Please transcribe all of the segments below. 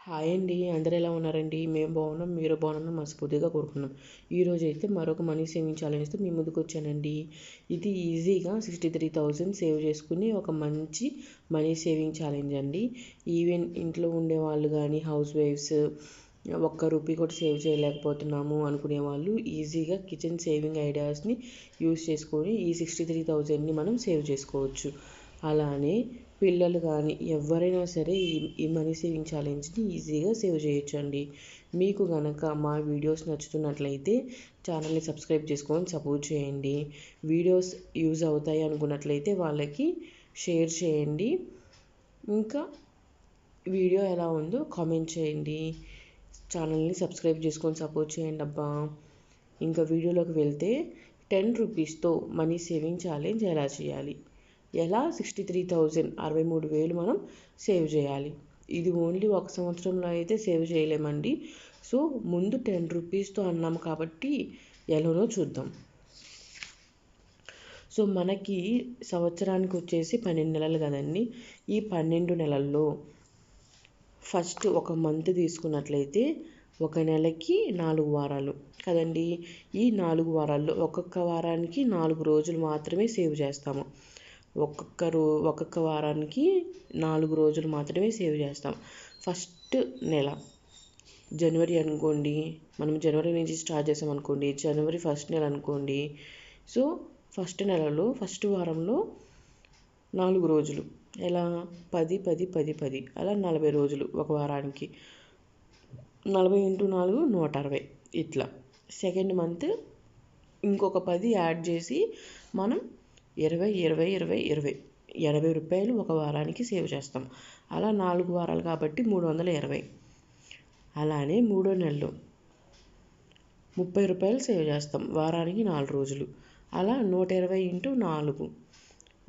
Hi అండి, అందరూ ఎలా ఉన్నారండి? మేము బాగున్నాం, మీరు బాగున్నాం మనస్ఫూర్తిగా కోరుకున్నాం. ఈరోజు అయితే మరొక మనీ సేవింగ్ ఛాలెంజ్తో మీ ముందుకు వచ్చానండి. ఇది ఈజీగా 63,000 సేవ్ చేసుకుని ఒక మంచి మనీ సేవింగ్ ఛాలెంజ్ అండి. ఈవెన్ ఇంట్లో ఉండే వాళ్ళు కానీ, హౌస్ వైఫ్స్, ఒక్క రూపీ కూడా సేవ్ చేయలేకపోతున్నాము అనుకునే వాళ్ళు ఈజీగా కిచెన్ సేవింగ్ ఐడియాస్ని యూస్ చేసుకొని ఈ 63,000ని మనం సేవ్ చేసుకోవచ్చు. అలానే పిల్లలు కానీ ఎవరైనా సరే ఈ మనీ సేవింగ్ ఛాలెంజ్ని ఈజీగా సేవ్ చేయొచ్చండి. మీకు కనుక మా వీడియోస్ నచ్చుతున్నట్లయితే ఛానల్ని సబ్స్క్రైబ్ చేసుకొని సపోర్ట్ చేయండి. వీడియోస్ యూజ్ అవుతాయి అనుకున్నట్లయితే వాళ్ళకి షేర్ చేయండి. ఇంకా వీడియో ఎలా ఉందో కామెంట్ చేయండి. ఛానల్ని సబ్స్క్రైబ్ చేసుకొని సపోర్ట్ చేయండి అబ్బా. ఇంకా వీడియోలోకి వెళ్తే 10 రూపీస్తో మనీ సేవింగ్ ఛాలెంజ్ ఎలా చేయాలి, ఎలా 63,000 63,000 మనం సేవ్ చేయాలి. ఇది ఓన్లీ ఒక సంవత్సరంలో అయితే సేవ్ చేయలేమండి. సో ముందు 10 రూపీస్తో అన్నాము కాబట్టి ఎలానో చూద్దాం. సో మనకి సంవత్సరానికి వచ్చేసి 12 నెలలు కదండి. ఈ 12 నెలల్లో ఫస్ట్ ఒక మంత్ తీసుకున్నట్లయితే ఒక నెలకి 4 వారాలు కదండి. ఈ 4 వారాల్లో ఒక్కొక్క వారానికి 4 రోజులు మాత్రమే సేవ్ చేస్తాము. ఒక్కొక్క వారానికి 4 రోజులు మాత్రమే సేవ్ చేస్తాం. ఫస్ట్ నెల జనవరి అనుకోండి, మనం జనవరి నుంచి స్టార్ట్ చేసాం అనుకోండి, జనవరి ఫస్ట్ నెల అనుకోండి. సో ఫస్ట్ నెలలో ఫస్ట్ వారంలో 4 రోజులు, ఎలా 10 10 10 10 అలా 40 రోజులు ఒక వారానికి. 40 × 4 160 ఇట్లా. సెకండ్ మంత్ ఇంకొక 10 యాడ్ చేసి మనం 20 20 20 20 80 రూపాయలు ఒక వారానికి సేవ్ చేస్తాం. అలా 4 వారాలు కాబట్టి 320. అలానే మూడో నెలలో 30 రూపాయలు సేవ్ చేస్తాం వారానికి 4 రోజులు. అలా 120 × 4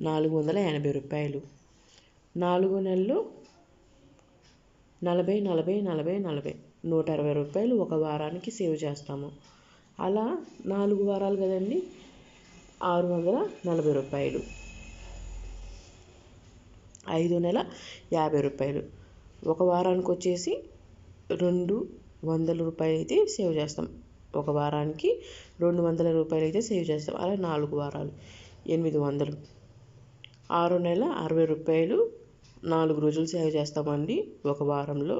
480 రూపాయలు. 4 నెలలు 40 40 40 40 160 రూపాయలు ఒక వారానికి సేవ్ చేస్తాము. అలా 4 వారాలు కదండి, 640 రూపాయలు. 5 నెల 50 రూపాయలు. ఒక వారానికి వచ్చేసి 200 రూపాయలు అయితే సేవ్ చేస్తాం. ఒక వారానికి 200 రూపాయలు అయితే సేవ్ చేస్తాం. అలా 4 వారాలు 800. 6 నెల 60 రూపాయలు 4 రోజులు సేవ్ చేస్తామండి ఒక వారంలో.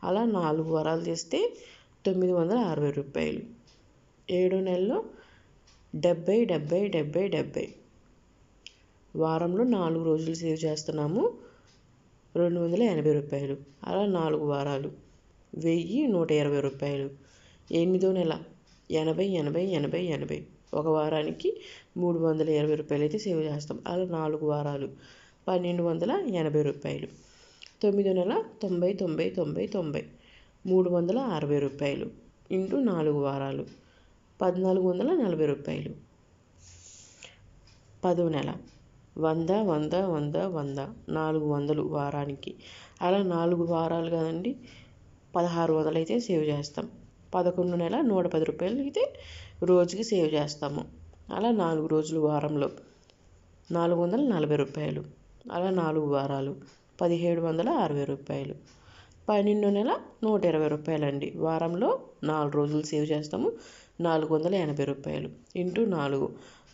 అలా 4 వారాలు చేస్తే 960 రూపాయలు. 7 నెలలో 70 70 70 70. వారంలో 4 రోజులు సేవ్ చేస్తున్నాము, 280 రూపాయలు. అలా 4 వారాలు 1120 రూపాయలు. 8వ నెల 80 80 80 80. ఒక వారానికి 320 రూపాయలు అయితే సేవ్ చేస్తాం. అలా 4 వారాలు 1280 రూపాయలు. 9వ నెల 90 90 90 90. 360 రూపాయలు ఇంటూ 4 వారాలు 1440 రూపాయలు. 10వ నెల 100 100 100 100 400 వారానికి. అలా 4 వారాలు కదండి, 1600 అయితే సేవ్ చేస్తాం. 11వ నెల 110 రూపాయలు అయితే రోజుకి సేవ్ చేస్తాము. అలా 4 రోజులు వారంలో 440 రూపాయలు. అలా 4 వారాలు 1760 రూపాయలు. 12వ నెల 120 రూపాయలు అండి. వారంలో 4 రోజులు సేవ్ చేస్తాము, 480 రూపాయలు ఇంటూ 4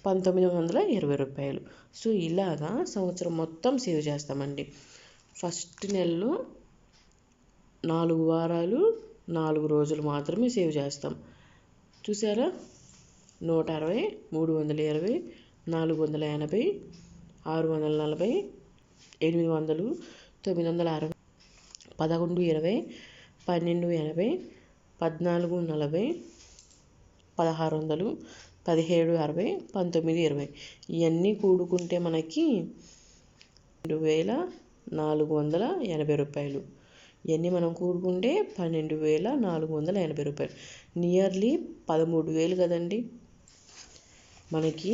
1920 రూపాయలు. సో ఇలాగా సంవత్సరం మొత్తం సేవ్ చేస్తామండి. ఫస్ట్ నెలలో 4 వారాలు 4 రోజులు మాత్రమే సేవ్ చేస్తాం. చూసారా, 160 320 480 640 800 960 1120 1280 1440 1600 1760 1920. ఇవన్నీ కూడుకుంటే మనకి 2480 రూపాయలు. ఇవన్నీ మనం కూడుకుంటే 12,480 రూపాయలు. నియర్లీ 13,000 కదండి. మనకి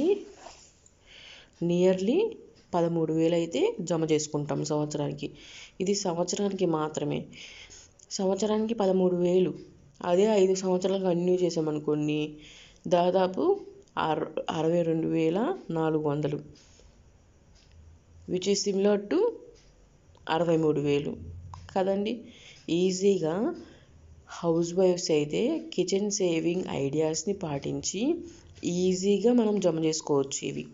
నియర్లీ 13,000 అయితే జమ చేసుకుంటాం సంవత్సరానికి. ఇది సంవత్సరానికి మాత్రమే. సంవత్సరానికి 13,000. అదే 5 సంవత్సరాలు కంటిన్యూ చేసామనుకోండి, దాదాపు 62,400, విచ్ ఈజ్ సిమిలర్ టు 63,000 కదండి. ఈజీగా హౌస్ వైఫ్స్ అయితే కిచెన్ సేవింగ్ ఐడియాస్ని పాటించి ఈజీగా మనం జమ చేసుకోవచ్చు ఇవి.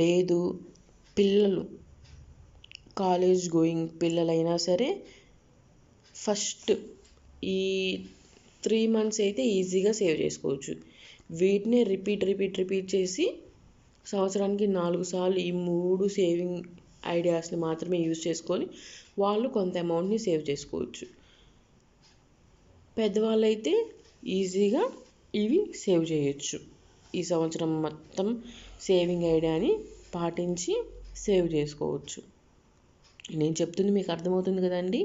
లేదు పిల్లలు కాలేజ్ గోయింగ్ పిల్లలైనా సరే ఫస్ట్ ఈ 3 months అయితే ఈజీగా సేవ్ చేసుకోవచ్చు. వీటిని రిపీట్ చేసి సంవత్సరానికి 4 సార్లు ఈ 3 సేవింగ్ ఐడియాస్ని మాత్రమే యూజ్ చేసుకొని వాళ్ళు కొంత అమౌంట్ని సేవ్ చేసుకోవచ్చు. పెద్దవాళ్ళైతే ఈజీగా ఇవి సేవ్ చేయొచ్చు. ఈ సంవత్సరం మొత్తం సేవింగ్ ఐడియాని పాటించి సేవ్ చేసుకోవచ్చు. నేను చెప్తుంది మీకు అర్థమవుతుంది కదండి.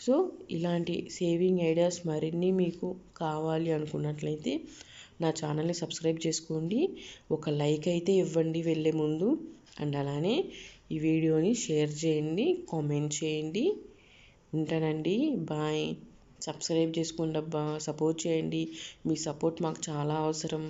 సో ఇలాంటి సేవింగ్ ఐడియాస్ మరిన్ని మీకు కావాలి అనుకున్నట్లయితే నా ఛానల్ని సబ్స్క్రైబ్ చేసుకోండి. ఒక లైక్ అయితే ఇవ్వండి వెళ్ళే ముందు. అండ్ అలానే ఈ వీడియోని షేర్ చేయండి, కామెంట్ చేయండి. ఉంటానండి, బాయ్. సబ్స్క్రైబ్ చేసుకోండి అబ్బా, సపోర్ట్ చేయండి. మీ సపోర్ట్ మాకు చాలా అవసరం.